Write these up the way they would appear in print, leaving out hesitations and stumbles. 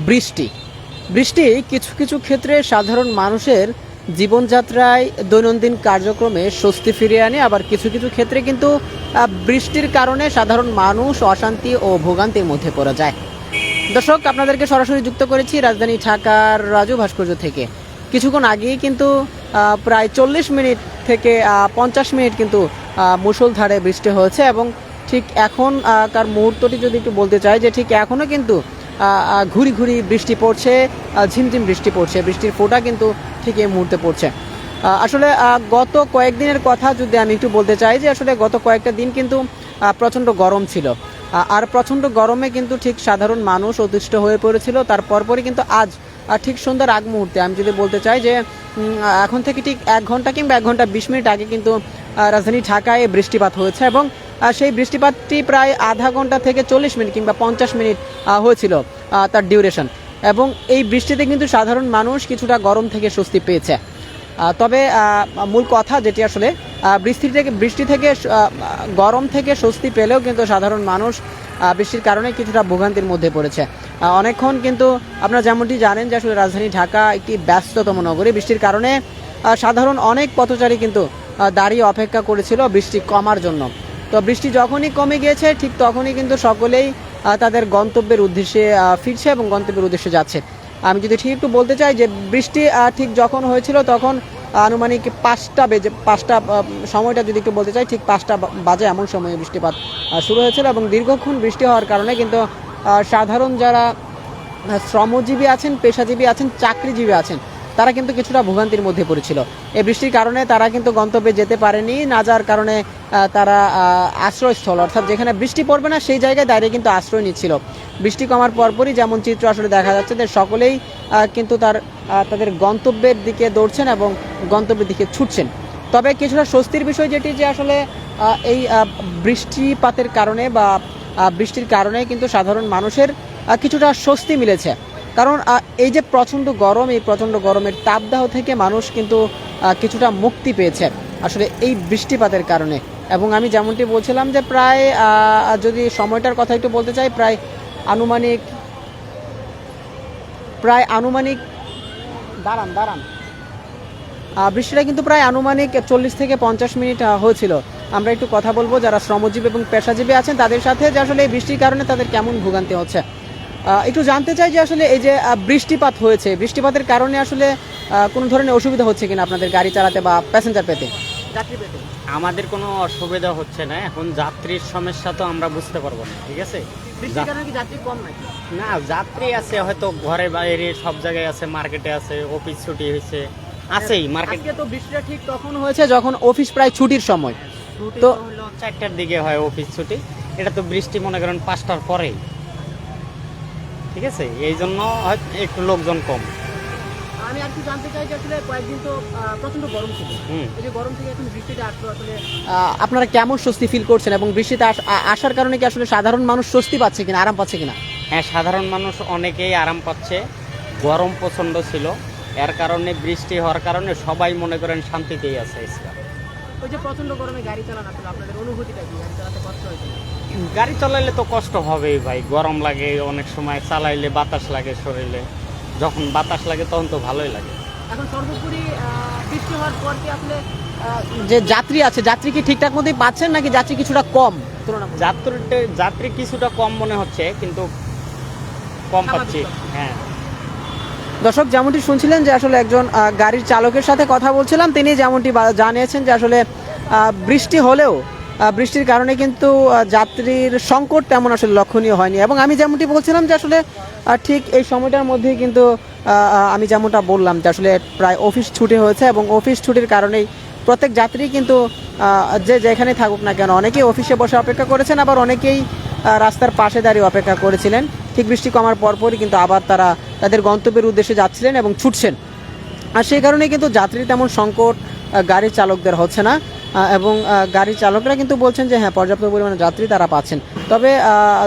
বৃষ্টি বৃষ্টি কিছু কিছু ক্ষেত্রে সাধারণ মানুষের জীবনযাত্রায় দৈনন্দিন কার্যক্রমে স্বস্তি ফিরিয়ে আনে, আবার কিছু কিছু ক্ষেত্রে কিন্তু বৃষ্টির কারণে সাধারণ মানুষ অশান্তি ও ভোগান্তির মধ্যে পড়ে যায়। দর্শক, আপনাদেরকে সরাসরি যুক্ত করেছি রাজধানী ঢাকার রাজু ভাস্কর্য থেকে। কিছুক্ষণ আগেই কিন্তু প্রায় 40 মিনিট থেকে 50 মিনিট কিন্তু মুষলধারে বৃষ্টি হয়েছে, এবং ঠিক এখন কার মুহূর্তটি যদি একটু বলতে চাই, যে ঠিক এখনও কিন্তু ঘুরি ঘুরি বৃষ্টি পড়ছে, ঝিমঝিম বৃষ্টি পড়ছে, বৃষ্টির ফোঁটা কিন্তু ঠিক এই মুহূর্তে পড়ছে। আসলে গত কয়েকদিনের কথা যদি আমি একটু বলতে চাই, যে আসলে গত কয়েকটা দিন কিন্তু প্রচণ্ড গরম ছিল, আর প্রচণ্ড গরমে কিন্তু ঠিক সাধারণ মানুষ অতিষ্ঠ হয়ে পড়েছিল। তার পরপরই কিন্তু আজ ঠিক সন্ধ্যার আগ মুহূর্তে আমি যদি বলতে চাই যে এখন থেকে ঠিক 1 ঘন্টা কিংবা 1 ঘন্টা 20 মিনিট আগে কিন্তু রাজধানী ঢাকায় বৃষ্টিপাত হয়েছে, এবং সেই বৃষ্টিপাতটি প্রায় আধা ঘন্টা থেকে 40 মিনিট কিংবা 50 মিনিট হয়েছিল তার ডিউরেশন। এবং এই বৃষ্টিতে কিন্তু সাধারণ মানুষ কিছুটা গরম থেকে স্বস্তি পেয়েছে। তবে মূল কথা যেটি আসলে বৃষ্টি থেকে গরম থেকে স্বস্তি পেলেও কিন্তু সাধারণ মানুষ বৃষ্টির কারণে কিছুটা ভোগান্তির মধ্যে পড়েছে। অনেকক্ষণ কিন্তু আপনারা যেমনটি জানেন যে আসলে রাজধানী ঢাকা একটি ব্যস্ততম নগরী। বৃষ্টির কারণে সাধারণ অনেক পথচারী কিন্তু দাঁড়িয়ে অপেক্ষা করেছিল বৃষ্টি কমার জন্য। তো বৃষ্টি যখনই কমে গিয়েছে ঠিক তখনই কিন্তু সকলেই তাদের গন্তব্যের উদ্দেশ্যে ফিরছে এবং গন্তব্যের উদ্দেশ্যে যাচ্ছে। আমি যদি ঠিক একটু বলতে চাই যে বৃষ্টি ঠিক যখন হয়েছিল তখন আনুমানিক 5টা সময়টা যদি একটু বলতে চাই, ঠিক 5টা বাজে এমন সময়ে বৃষ্টিপাত শুরু হয়েছিল, এবং দীর্ঘক্ষণ বৃষ্টি হওয়ার কারণে কিন্তু সাধারণ যারা শ্রমজীবী আছেন, পেশাজীবী আছেন, চাকরিজীবী আছেন, তারা কিন্তু কিছুটা ভোগান্তির মধ্যে পড়েছিল। এই বৃষ্টির কারণে তারা কিন্তু গন্তব্যে যেতে পারেনি, না যাওয়ার কারণে তারা আশ্রয়স্থল অর্থাৎ যেখানে বৃষ্টি পড়বে না সেই জায়গায় দাঁড়িয়ে কিন্তু আশ্রয় নিচ্ছিল। বৃষ্টি কমার পরপরই যেমন চিত্র আসলে দেখা যাচ্ছে যে সকলেই কিন্তু তাদের গন্তব্যের দিকে দৌড়ছেন এবং গন্তব্যের দিকে ছুটছেন। তবে কিছুটা স্বস্তির বিষয় যেটি, যে আসলে এই বৃষ্টিপাতের কারণে বা বৃষ্টির কারণে কিন্তু সাধারণ মানুষের কিছুটা স্বস্তি মিলেছে। কারণ এই যে প্রচণ্ড গরম, এই প্রচণ্ড গরমের তাপদাহ থেকে মানুষ কিন্তু কিছুটা মুক্তি পেয়েছে আসলে এই বৃষ্টিপাতের কারণে। এবং আমি যেমনটি বলছিলাম যে প্রায় যদি সময়টার কথা একটু বলতে চাই, প্রায় আনুমানিক দাঁড়ান বৃষ্টিটা কিন্তু প্রায় আনুমানিক 40 থেকে 50 মিনিট হয়েছিল। আমরা একটু কথা বলবো যারা শ্রমজীবী এবং পেশাজীবী আছেন তাদের সাথে, যে আসলে এই বৃষ্টির কারণে তাদের কেমন ভোগান্তি হচ্ছে। একটু জানতে চাই যে আসলে এই যে বৃষ্টিপাত হয়েছে, বৃষ্টিপাতের কারণে আসলে কোনো ধরনের অসুবিধা হচ্ছে কিনা আপনাদের গাড়ি চালাতে বা প্যাসেঞ্জার পেতে, যাত্রী পেতে? আমাদের কোনো অসুবিধা হচ্ছে না। এখন যাত্রীর সমস্যা তো আমরা বুঝতে পারবো না, ঠিক আছে? বৃষ্টির কারণে কি যাত্রী কম নাকি? না, যাত্রী আছে, হয়তো ঘরে বাইরে সব জায়গায় আছে, মার্কেটে আছে, অফিস ছুটি হয়েছে, আছেই মার্কেট। আজকে তো বৃষ্টিটা ঠিক তখন হয়েছে যখন অফিস প্রায় ছুটির সময়, তো 4টার দিকে হয় অফিস ছুটি। এটা তো বৃষ্টি মনে করেন 5টার পরেই, ঠিক আছে? এই জন্য হয়তো একটু লোকজন কম। আমি আর কি জানতে চাই যে আসলে কয়েকদিন তো প্রচন্ড গরম ছিল, এই যে গরম থেকে এখন বৃষ্টিটা আসলো, আসলে আপনারা কেমন স্বস্তি ফিল করছেন? এবং বৃষ্টিতে আসার কারণে কি আসলে সাধারণ মানুষ স্বস্তি পাচ্ছে কিনা, আরাম পাচ্ছে কিনা? হ্যাঁ, সাধারণ মানুষ অনেকেই আরাম পাচ্ছে। গরম প্রচণ্ড ছিল, এর কারণে বৃষ্টি হওয়ার কারণে সবাই মনে করেন শান্তিতেই আছে। ওই যে প্রচন্ড গরমে গাড়ি চালানো, আসলে আপনাদের অনুভূতিটা কি? গাড়ি চালাতে কষ্ট হয়েছে? গাড়ি চালাইলে তো কষ্ট হবেই ভাই, গরম লাগে, অনেক সময় চালাইলে বাতাস লাগে শরীরে, যখন বাতাস লাগে তখন তো ভালোই লাগে। এখন সর্বোপরি বৃষ্টি হওয়ার পর কি আসলে যে যাত্রী আছে, যাত্রী কি ঠিকঠাক মতোই পাচ্ছেন নাকি যাত্রী কিছুটা কম তুলনামূলক? যাত্রী কিছুটা কম মনে হচ্ছে, কিন্তু কম পাচ্ছি। হ্যাঁ দর্শক, যেমনটি শুনছিলেন যে আসলে একজন গাড়ির চালকের সাথে কথা বলছিলাম, তিনি যেমনটি জানিয়েছেন যে আসলে বৃষ্টি হলেও বৃষ্টির কারণে কিন্তু যাত্রীর সংকট তেমন আসলে লক্ষণীয় হয়নি। এবং আমি যেমনটি বলছিলাম যে আসলে ঠিক এই সময়টার মধ্যেই কিন্তু আমি যেমনটা বললাম যে আসলে প্রায় অফিস ছুটি হয়েছে, এবং অফিস ছুটির কারণেই প্রত্যেক যাত্রী কিন্তু যে যেখানে থাকুক না কেন, অনেকেই অফিসে বসে অপেক্ষা করেছেন, আবার অনেকেই রাস্তার পাশে দাঁড়িয়ে অপেক্ষা করেছিলেন। ঠিক বৃষ্টি কমার পরপরই কিন্তু আবার তারা তাদের গন্তব্যের উদ্দেশ্যে যাচ্ছিলেন এবং ছুটছেন। আর সেই কারণে কিন্তু যাত্রী তেমন সংকট গাড়ির চালকদের হচ্ছে না, এবং গাড়ির চালকরা কিন্তু বলছেন যে হ্যাঁ, পর্যাপ্ত পরিমাণে যাত্রী তারা পাচ্ছেন। তবে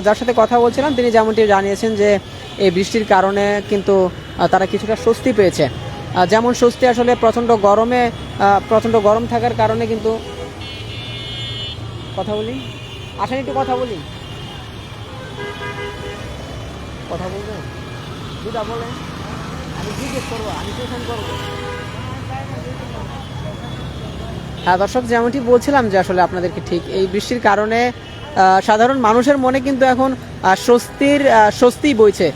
যার সাথে কথা বলছিলাম তিনি যেমনটি জানিয়েছেন যে এই বৃষ্টির কারণে কিন্তু তারা কিছুটা স্বস্তি পেয়েছে। যেমন স্বস্তি আসলে প্রচণ্ড গরম থাকার কারণে কিন্তু কথা বলি, আসেন একটু কথা বলবেন। দুটা বলেন, আমি জিজ্ঞেস করবো, আমি কোশ্চেন করবো। হ্যাঁ দর্শক, যেমনটি বলছিলাম যে আসলে আপনাদেরকে, ঠিক এই বৃষ্টির কারণে সাধারণ মানুষের মনে কিন্তু এখন স্বস্তি বইছে।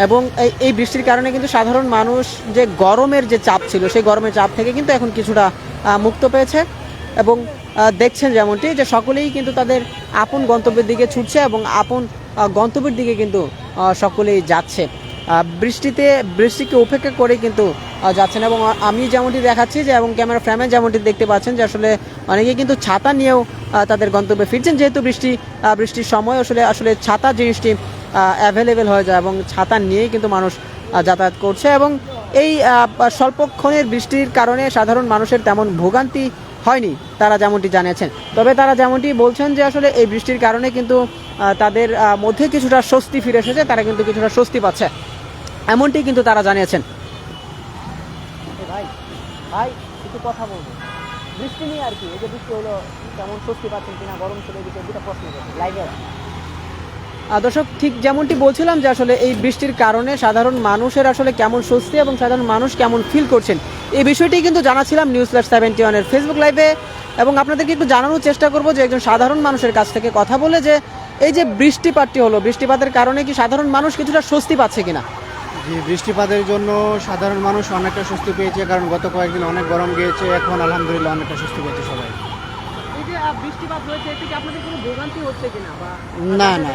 এবং এই বৃষ্টির কারণে কিন্তু সাধারণ মানুষ যে গরমের যে চাপ ছিল, সেই গরমের চাপ থেকে কিন্তু এখন কিছুটা মুক্ত পেয়েছে। এবং দেখছেন যেমনটি যে সকলেই কিন্তু তাদের আপন গন্তব্যের দিকে ছুটছে এবং আপন গন্তব্যের দিকে কিন্তু সকলেই যাচ্ছে। বৃষ্টিকে উপেক্ষা করে কিন্তু যাচ্ছেন। এবং আমি যেমনটি দেখাচ্ছি যে, এবং ক্যামেরা ফ্রেমে যেমনটি দেখতে পাচ্ছেন যে আসলে অনেকে কিন্তু ছাতা নিয়েও তাদের গন্তব্যে ফিরছেন, যেহেতু বৃষ্টির সময় আসলে ছাতা জিনিসটি অ্যাভেলেবেল হয়ে যায় এবং ছাতা নিয়েই কিন্তু মানুষ যাতায়াত করছে। এবং এই স্বল্পক্ষণের বৃষ্টির কারণে সাধারণ মানুষের তেমন ভোগান্তি হয়নি, তারা যেমনটি জানিয়েছেন। তবে তারা যেমনটি বলছেন যে আসলে এই বৃষ্টির কারণে কিন্তু তাদের মধ্যে কিছুটা স্বস্তি ফিরে এসেছে, তারা কিন্তু কিছুটা স্বস্তি পাচ্ছে, এমনটি কিন্তু তারা জানিয়েছেন। ভাই ভাই একটু কথা বলবো বৃষ্টি নিয়ে আর কি, এই যে বৃষ্টি হলো কেমন স্বস্তি পাচ্ছেন কিনা, গরম ছিল, এই বিষয়ে দুটো প্রশ্ন করছি লাইভে। দর্শক, ঠিক যেমনটি বলছিলাম যে আসলে এই বৃষ্টির কারণে সাধারণ মানুষের আসলে কেমন স্বস্তি এবং সাধারণ মানুষ কেমন ফিল করছেন, এই বিষয়টি কিন্তু জানাছিলাম News/71 ফেসবুক লাইভে। এবং আপনাদেরকে একটু জানানোর চেষ্টা করব যে একজন সাধারণ মানুষের কাছ থেকে কথা বলে, যে এই যে বৃষ্টিপাতটি হলো, বৃষ্টিপাতের কারণে কি সাধারণ মানুষ কিছুটা স্বস্তি পাচ্ছে কিনা। জি, বৃষ্টিপাতের জন্য সাধারণ মানুষ অনেকটা স্বস্তি পেয়েছে, কারণ গত কয়েকদিন অনেক গরম গিয়েছে, এখন আলহামদুলিল্লাহ অনেকটা স্বস্তি পেয়েছে সবাই। এই যে বৃষ্টিপাত হয়েছে, এতে কি আপনাদের কোনো ভোগান্তি হচ্ছে কিনা বা না না,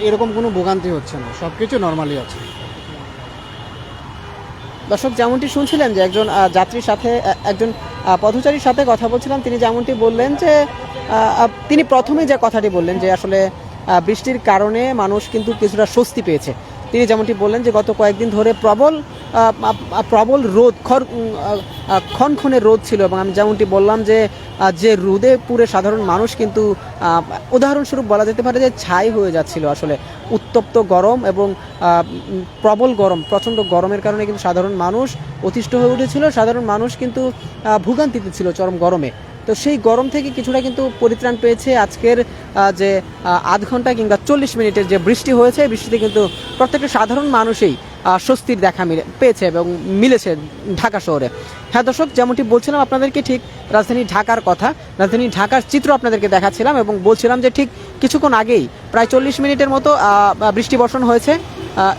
এরকম কোনো ভোগান্তি হচ্ছে না, সব কিছু নর্মালি আছে। দর্শক, যেমনটি শুনছিলেন যে একজন যাত্রীর সাথে, একজন পথচারীর সাথে কথা বলছিলাম, তিনি যেমনটি বললেন যে তিনি প্রথমেই যে কথাটি বললেন যে আসলে বৃষ্টির কারণে মানুষ কিন্তু কিছুটা স্বস্তি পেয়েছে। তিনি যেমনটি বললেন যে গত কয়েকদিন ধরে প্রবল রোদ, ক্ষণক্ষণে রোদ ছিল, এবং আমি যেমনটি বললাম যে রোদে পুরে সাধারণ মানুষ কিন্তু উদাহরণস্বরূপ বলা যেতে পারে যে ছাই হয়ে যাচ্ছিল। আসলে উত্তপ্ত গরম এবং প্রবল গরম, প্রচণ্ড গরমের কারণে কিন্তু সাধারণ মানুষ অতিষ্ঠ হয়ে উঠেছিল, সাধারণ মানুষ কিন্তু ভোগান্তিতে ছিল চরম গরমে। তো সেই গরম থেকে কিছুটা কিন্তু পরিত্রাণ পেয়েছে আজকের যে আধ ঘন্টা কিংবা 40 মিনিটের যে বৃষ্টি হয়েছে, বৃষ্টিতে কিন্তু প্রত্যেকটা সাধারণ মানুষই স্বস্তির দেখা পেয়েছে এবং মিলেছে ঢাকা শহরে। হ্যাঁ দর্শক, যেমনটি বলছিলাম আপনাদেরকে, ঠিক রাজধানী ঢাকার কথা, রাজধানী ঢাকার চিত্র আপনাদেরকে দেখাচ্ছিলাম এবং বলছিলাম যে ঠিক কিছুক্ষণ আগেই প্রায় 40 মিনিটের মতো বৃষ্টি বর্ষণ হয়েছে।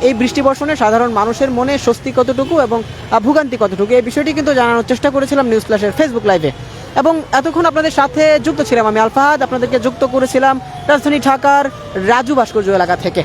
এই বৃষ্টি বর্ষণে সাধারণ মানুষের মনে স্বস্তি কতটুকু এবং ভোগান্তি কতটুকু, এই বিষয়টি কিন্তু জানানোর চেষ্টা করেছিলাম নিউজ ফ্ল্যাশের ফেসবুক লাইভে। এবং এতক্ষণ আপনাদের সাথে যুক্ত ছিলাম আমি আলফাহাদ, আপনাদেরকে যুক্ত করেছিলাম রাজধানী ঢাকার রাজু ভাস্কর্য এলাকা থেকে।